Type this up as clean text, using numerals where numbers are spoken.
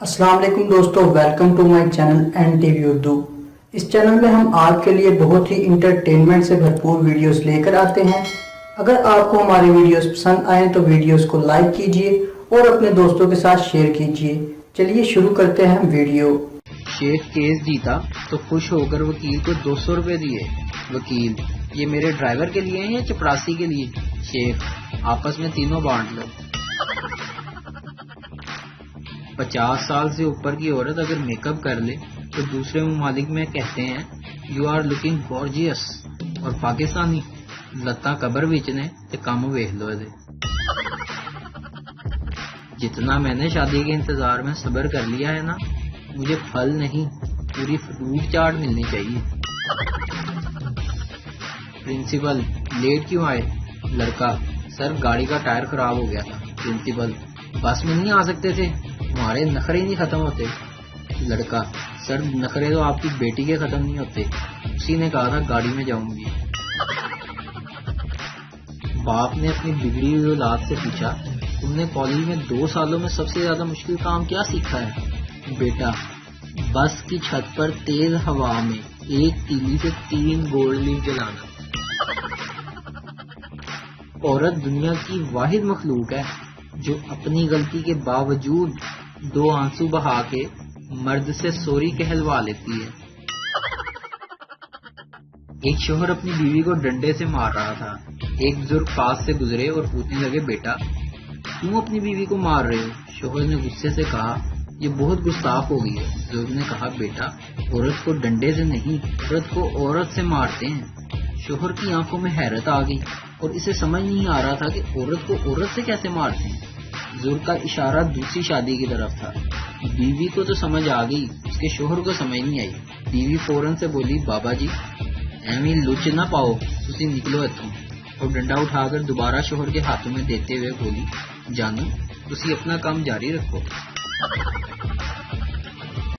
अस्सलाम वालेकुम दोस्तों, welcome to my channel N TV Urdu. इस चैनल में हम आपके लिए बहुत ही इंटरटेनमेंट से भरपूर वीडियोस लेकर आते हैं। अगर आपको हमारी वीडियोस पसंद आए तो वीडियोस को लाइक कीजिए और अपने दोस्तों के साथ शेयर कीजिए। चलिए शुरू करते हैं वीडियो। शेख केस जीता तो खुश होकर वकील को 200 रुपए दिए। वकील, ये मेरे ड्राइवर के लिए हैं या चपरासी के लिए? शेख, आपस में तीनों बांट लो। 50 साल से ऊपर की औरत अगर मेकअप कर ले तो दूसरे ममालिक में कहते हैं यू आर लुकिंग गॉर्जियस, और पाकिस्तानी लत्ता कबर विच ने ते कम वेख लो। जितना मैंने शादी के इंतजार में सब्र कर लिया है ना, मुझे फल नहीं पूरी फ्रूट चाट मिलनी चाहिए। प्रिंसिपल, लेट क्यों आए? लड़का, सर गाड़ी का टायर खराब हो गया था। प्रिंसिपल, बस में नहीं आ सकते थे? तुम्हारे नखरे नहीं खत्म होते। लड़का, सर नखरे तो आपकी बेटी के खत्म नहीं होते, उसी ने कहा था गाड़ी में जाऊंगी। बाप ने अपनी बिगड़ी हुई औलाद से पूछा, तुमने कॉलेज में 2 सालों में सबसे ज्यादा मुश्किल काम क्या सीखा है? बेटा, बस की छत पर तेज हवा में एक तीली से 3 गोल्ड लीफ जलाना। औरत दुनिया की वाहिद मखलूक है जो अपनी गलती के बावजूद 2 आंसू बहा के मर्द से सॉरी कहलवा लेती है। एक शोहर अपनी बीवी को डंडे से मार रहा था। एक बुजुर्ग पास से गुजरे और पूछने लगे, बेटा क्यों अपनी बीवी को मार रहे हो? शोहर ने गुस्से से कहा, ये बहुत गुस्ताख हो गई है। बुजुर्ग ने कहा, बेटा औरत को डंडे से नहीं, औरत को औरत से मारते हैं। शोहर की आंखों में हैरत आ गई और इसे समझ नहीं आ रहा था कि औरत को औरत से कैसे मारते हैं। बुजुर्ग का इशारा दूसरी शादी की तरफ था। बीवी को तो समझ आ गई, उसके शोहर को समझ नहीं आई। बीवी फौरन से बोली, बाबा जी एवं लुच ना पाओ, तुसी निकलो इत्थों, और डंडा उठाकर दोबारा शोहर के हाथों में देते हुए बोली, जानू तुसी अपना काम जारी रखो।